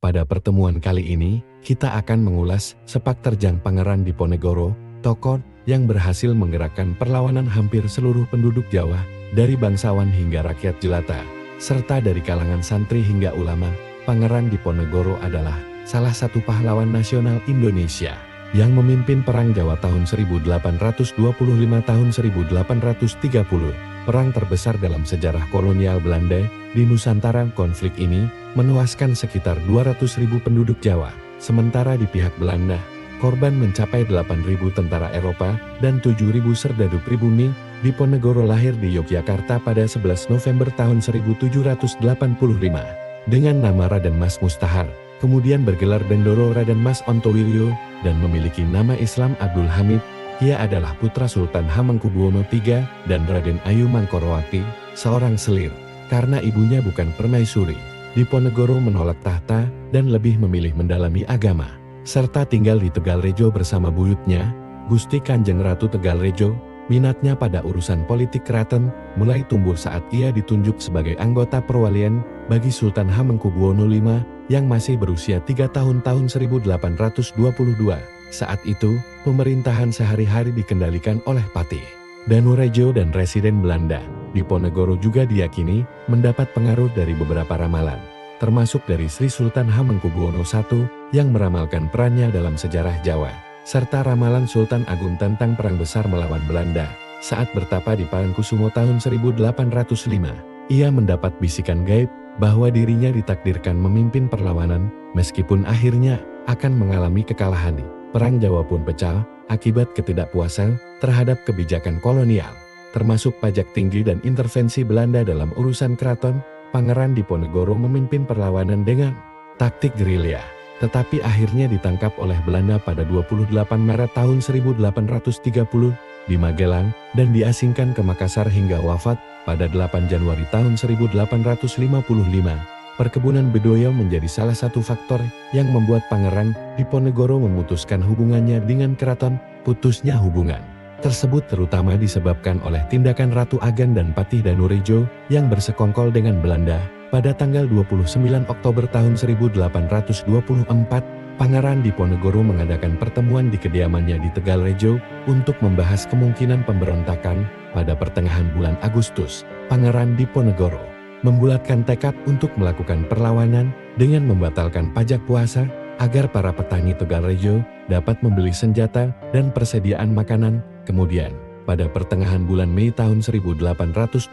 Pada pertemuan kali ini, kita akan mengulas sepak terjang Pangeran Diponegoro, tokoh yang berhasil menggerakkan perlawanan hampir seluruh penduduk Jawa, dari bangsawan hingga rakyat jelata, serta dari kalangan santri hingga ulama. Pangeran Diponegoro adalah salah satu pahlawan nasional Indonesia yang memimpin Perang Jawa tahun 1825 tahun 1830, perang terbesar dalam sejarah kolonial Belanda di Nusantara. Konflik ini menewaskan sekitar 200.000 penduduk Jawa, sementara di pihak Belanda, korban mencapai 8.000 tentara Eropa dan 7.000 serdadu pribumi. Diponegoro lahir di Yogyakarta pada 11 November tahun 1785 dengan nama Raden Mas Mustahar, kemudian bergelar Dendoro Raden Mas Ontowiryo, dan memiliki nama Islam Abdul Hamid. Ia adalah putra Sultan Hamengkubuwono III dan Raden Ayu Mangkorowati, seorang selir. Karena ibunya bukan permaisuri, Diponegoro menolak tahta dan lebih memilih mendalami agama, serta tinggal di Tegalrejo bersama buyutnya, Gusti Kanjeng Ratu Tegalrejo. Minatnya pada urusan politik keraton mulai tumbuh saat ia ditunjuk sebagai anggota perwalian bagi Sultan Hamengkubuwono V yang masih berusia 3 tahun 1822. Saat itu, pemerintahan sehari-hari dikendalikan oleh Patih Danurejo dan Residen Belanda. Diponegoro juga diyakini mendapat pengaruh dari beberapa ramalan, termasuk dari Sri Sultan Hamengkubuwono I yang meramalkan perannya dalam sejarah Jawa, serta ramalan Sultan Agung tentang perang besar melawan Belanda. Saat bertapa di Parangkusumo tahun 1805, ia mendapat bisikan gaib bahwa dirinya ditakdirkan memimpin perlawanan, meskipun akhirnya akan mengalami kekalahan. Perang Jawa pun pecah akibat ketidakpuasan terhadap kebijakan kolonial, termasuk pajak tinggi dan intervensi Belanda dalam urusan keraton. Pangeran Diponegoro memimpin perlawanan dengan taktik gerilya, tetapi akhirnya ditangkap oleh Belanda pada 28 Maret tahun 1830 di Magelang dan diasingkan ke Makassar hingga wafat pada 8 Januari tahun 1855. Perkebunan Bedoyo menjadi salah satu faktor yang membuat Pangeran Diponegoro memutuskan hubungannya dengan keraton. Putusnya hubungan tersebut terutama disebabkan oleh tindakan Ratu Agan dan Patih Danurejo yang bersekongkol dengan Belanda. Pada tanggal 29 Oktober tahun 1824, Pangeran Diponegoro mengadakan pertemuan di kediamannya di Tegalrejo untuk membahas kemungkinan pemberontakan. Pada pertengahan bulan Agustus, Pangeran Diponegoro membulatkan tekad untuk melakukan perlawanan dengan membatalkan pajak puasa agar para petani Tegalrejo dapat membeli senjata dan persediaan makanan. Kemudian, pada pertengahan bulan Mei tahun 1825,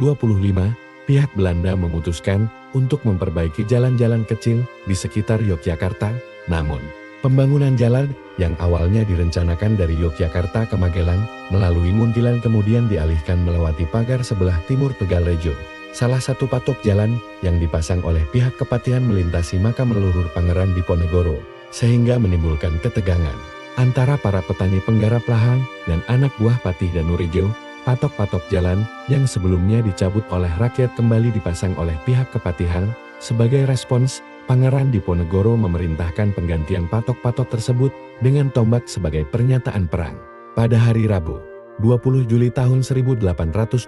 pihak Belanda memutuskan untuk memperbaiki jalan-jalan kecil di sekitar Yogyakarta. Namun, pembangunan jalan yang awalnya direncanakan dari Yogyakarta ke Magelang melalui Muntilan kemudian dialihkan melewati pagar sebelah timur Tegalrejo. Salah satu patok jalan yang dipasang oleh pihak kepatihan melintasi makam leluhur Pangeran Diponegoro, sehingga menimbulkan ketegangan antara para petani penggarap lahan dan anak buah Patih Danurejo. Patok-patok jalan yang sebelumnya dicabut oleh rakyat kembali dipasang oleh pihak kepatihan. Sebagai respons, Pangeran Diponegoro memerintahkan penggantian patok-patok tersebut dengan tombak sebagai pernyataan perang. Pada hari Rabu, 20 Juli tahun 1825,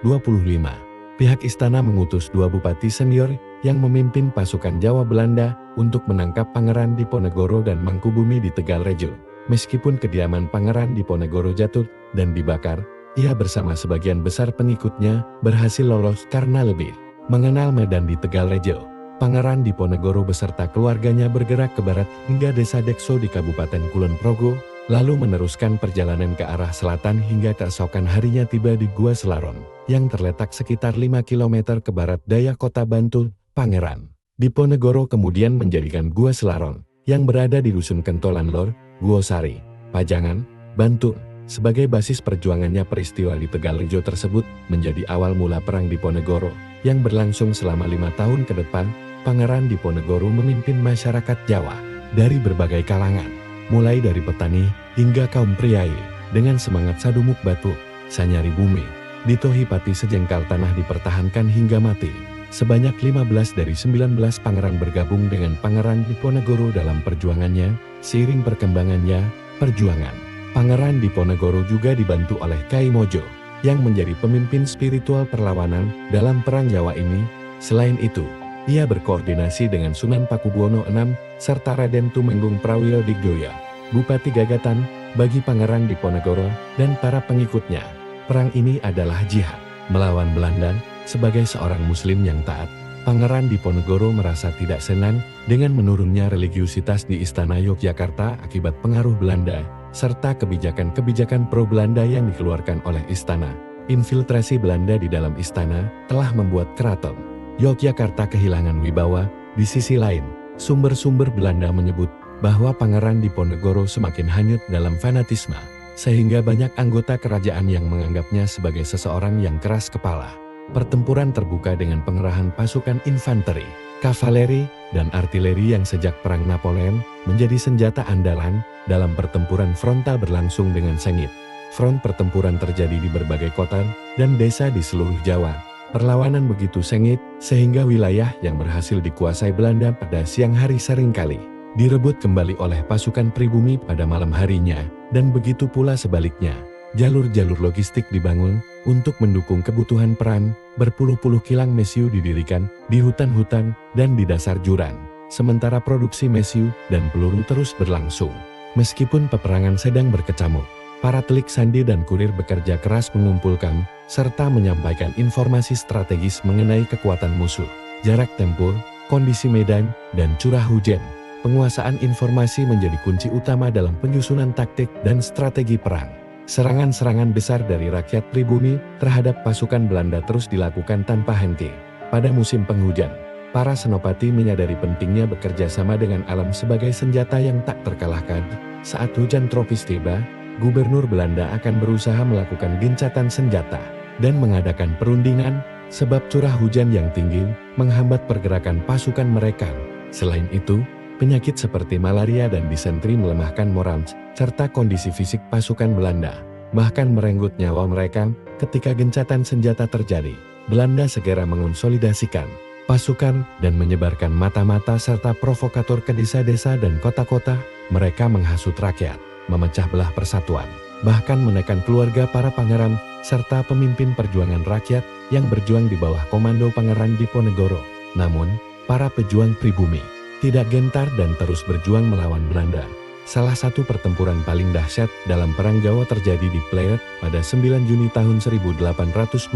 pihak istana mengutus 2 bupati senior yang memimpin pasukan Jawa Belanda untuk menangkap Pangeran Diponegoro dan Mangkubumi di Tegalrejo. Meskipun kediaman Pangeran Diponegoro jatuh dan dibakar, ia bersama sebagian besar pengikutnya berhasil lolos karena lebih mengenal medan di Tegalrejo. Pangeran Diponegoro beserta keluarganya bergerak ke barat hingga desa Dekso di Kabupaten Kulon Progo, lalu meneruskan perjalanan ke arah selatan hingga keesokan harinya tiba di Gua Selaron, yang terletak sekitar 5 km ke barat daya kota Bantul. Pangeran Diponegoro kemudian menjadikan Gua Selaron, yang berada di Dusun Kentolan Lor, Guosari, Pajangan, Bantul, sebagai basis perjuangannya. Peristiwa di Tegalrejo tersebut menjadi awal mula Perang Diponegoro, yang berlangsung selama 5 tahun ke depan. Pangeran Diponegoro memimpin masyarakat Jawa dari berbagai kalangan, mulai dari petani hingga kaum priai, dengan semangat sadumuk batu, sanyari bumi, ditohi pati sejengkal tanah dipertahankan hingga mati. Sebanyak 15 dari 19 pangeran bergabung dengan Pangeran Diponegoro dalam perjuangannya. Seiring perkembangannya, perjuangan Pangeran Diponegoro juga dibantu oleh Kai Mojo, yang menjadi pemimpin spiritual perlawanan dalam Perang Jawa ini. Selain itu, Ia berkoordinasi dengan Sunan Pakubuwono VI serta Raden Tumenggung Prawiyodigdoyo, Bupati Gagatan, bagi Pangeran Diponegoro dan para pengikutnya. Perang ini adalah jihad melawan Belanda. Sebagai seorang muslim yang taat, Pangeran Diponegoro merasa tidak senang dengan menurunnya religiusitas di Istana Yogyakarta akibat pengaruh Belanda, serta kebijakan-kebijakan pro-Belanda yang dikeluarkan oleh istana. Infiltrasi Belanda di dalam istana telah membuat keraton Yogyakarta kehilangan wibawa. Di sisi lain, sumber-sumber Belanda menyebut bahwa Pangeran Diponegoro semakin hanyut dalam fanatisme, sehingga banyak anggota kerajaan yang menganggapnya sebagai seseorang yang keras kepala. Pertempuran terbuka dengan pengerahan pasukan infanteri, kavaleri, dan artileri yang sejak Perang Napoleon menjadi senjata andalan dalam pertempuran frontal berlangsung dengan sengit. Front pertempuran terjadi di berbagai kota dan desa di seluruh Jawa. Perlawanan begitu sengit sehingga wilayah yang berhasil dikuasai Belanda pada siang hari seringkali direbut kembali oleh pasukan pribumi pada malam harinya, dan begitu pula sebaliknya. Jalur-jalur logistik dibangun untuk mendukung kebutuhan perang. Berpuluh-puluh kilang mesiu didirikan di hutan-hutan dan di dasar jurang, sementara produksi mesiu dan peluru terus berlangsung. Meskipun peperangan sedang berkecamuk, para telik sandi dan kurir bekerja keras mengumpulkan serta menyampaikan informasi strategis mengenai kekuatan musuh, jarak tempur, kondisi medan, dan curah hujan. Penguasaan informasi menjadi kunci utama dalam penyusunan taktik dan strategi perang. Serangan-serangan besar dari rakyat pribumi terhadap pasukan Belanda terus dilakukan tanpa henti. Pada musim penghujan, para senopati menyadari pentingnya bekerja sama dengan alam sebagai senjata yang tak terkalahkan. Saat hujan tropis tiba, gubernur Belanda akan berusaha melakukan gencatan senjata dan mengadakan perundingan, sebab curah hujan yang tinggi menghambat pergerakan pasukan mereka. Selain itu, penyakit seperti malaria dan disentri melemahkan moral serta kondisi fisik pasukan Belanda, bahkan merenggut nyawa mereka. Ketika gencatan senjata terjadi, Belanda segera mengonsolidasikan pasukan dan menyebarkan mata-mata serta provokator ke desa-desa dan kota-kota. Mereka menghasut rakyat, memecah belah persatuan, bahkan menekan keluarga para pangeran serta pemimpin perjuangan rakyat yang berjuang di bawah komando Pangeran Diponegoro. Namun, para pejuang pribumi tidak gentar dan terus berjuang melawan Belanda. Salah satu pertempuran paling dahsyat dalam Perang Jawa terjadi di Pleiad pada 9 Juni tahun 1826.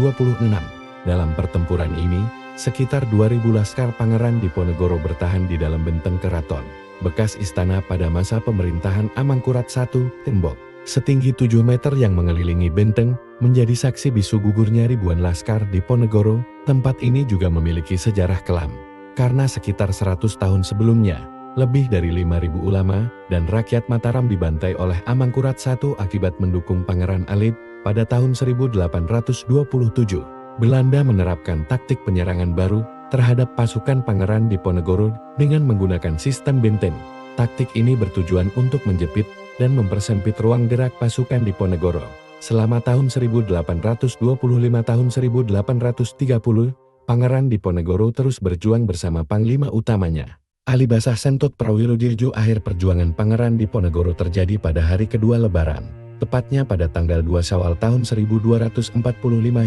Dalam pertempuran ini, sekitar 2.000 laskar Pangeran Diponegoro bertahan di dalam benteng keraton, bekas istana pada masa pemerintahan Amangkurat I. Tembok setinggi 7 meter yang mengelilingi benteng menjadi saksi bisu gugurnya ribuan laskar Diponegoro. Tempat ini juga memiliki sejarah kelam, karena sekitar 100 tahun sebelumnya, lebih dari 5.000 ulama dan rakyat Mataram dibantai oleh Amangkurat I akibat mendukung Pangeran Alit. Pada tahun 1827, Belanda menerapkan taktik penyerangan baru terhadap pasukan Pangeran Diponegoro dengan menggunakan sistem benteng. Taktik ini bertujuan untuk menjepit dan mempersempit ruang gerak pasukan Diponegoro. Selama tahun 1825 tahun 1830, Pangeran Diponegoro terus berjuang bersama panglima utamanya, Alibasah Sentot Prawirodjojo. Akhir perjuangan Pangeran Diponegoro terjadi pada hari kedua Lebaran, tepatnya pada tanggal 2 Syawal tahun 1245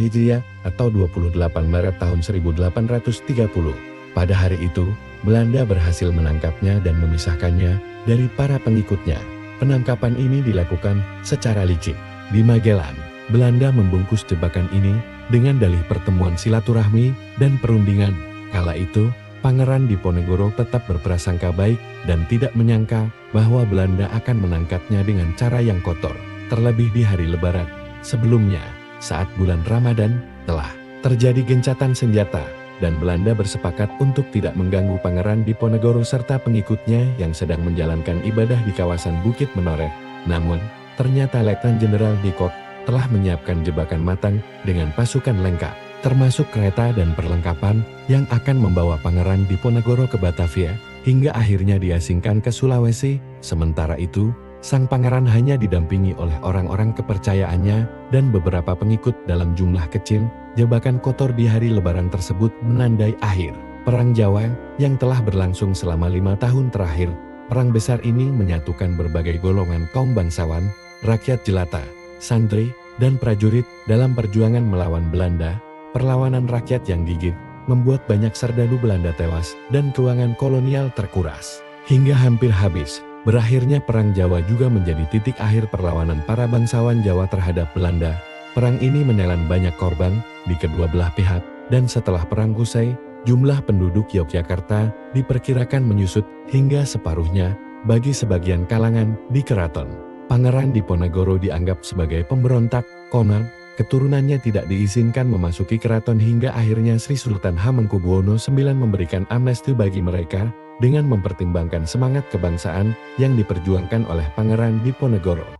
Hijriah atau 28 Maret tahun 1830. Pada hari itu, Belanda berhasil menangkapnya dan memisahkannya dari para pengikutnya. Penangkapan ini dilakukan secara licik. Di Magelang, Belanda membungkus jebakan ini dengan dalih pertemuan silaturahmi dan perundingan. Kala itu, Pangeran Diponegoro tetap berprasangka baik dan tidak menyangka bahwa Belanda akan menangkapnya dengan cara yang kotor. Terlebih di hari Lebaran sebelumnya, saat bulan Ramadan, telah terjadi gencatan senjata, dan Belanda bersepakat untuk tidak mengganggu Pangeran Diponegoro serta pengikutnya yang sedang menjalankan ibadah di kawasan Bukit Menoreh. Namun, ternyata Letnan Jenderal Dikok telah menyiapkan jebakan matang dengan pasukan lengkap, termasuk kereta dan perlengkapan yang akan membawa Pangeran Diponegoro ke Batavia, hingga akhirnya diasingkan ke Sulawesi. Sementara itu, sang pangeran hanya didampingi oleh orang-orang kepercayaannya dan beberapa pengikut dalam jumlah kecil. Jebakan kotor di hari Lebaran tersebut menandai akhir Perang Jawa yang telah berlangsung selama 5 tahun terakhir. Perang besar ini menyatukan berbagai golongan kaum bangsawan, rakyat jelata, santri, dan prajurit dalam perjuangan melawan Belanda. Perlawanan rakyat yang gigih membuat banyak serdadu Belanda tewas dan keuangan kolonial terkuras. Hingga hampir habis, berakhirnya Perang Jawa juga menjadi titik akhir perlawanan para bangsawan Jawa terhadap Belanda. Perang ini menelan banyak korban di kedua belah pihak, dan setelah perang usai, jumlah penduduk Yogyakarta diperkirakan menyusut hingga separuhnya bagi sebagian kalangan di keraton. Pangeran Diponegoro dianggap sebagai pemberontak, konon keturunannya tidak diizinkan memasuki keraton hingga akhirnya Sri Sultan Hamengkubuwono IX memberikan amnesti bagi mereka dengan mempertimbangkan semangat kebangsaan yang diperjuangkan oleh Pangeran Diponegoro.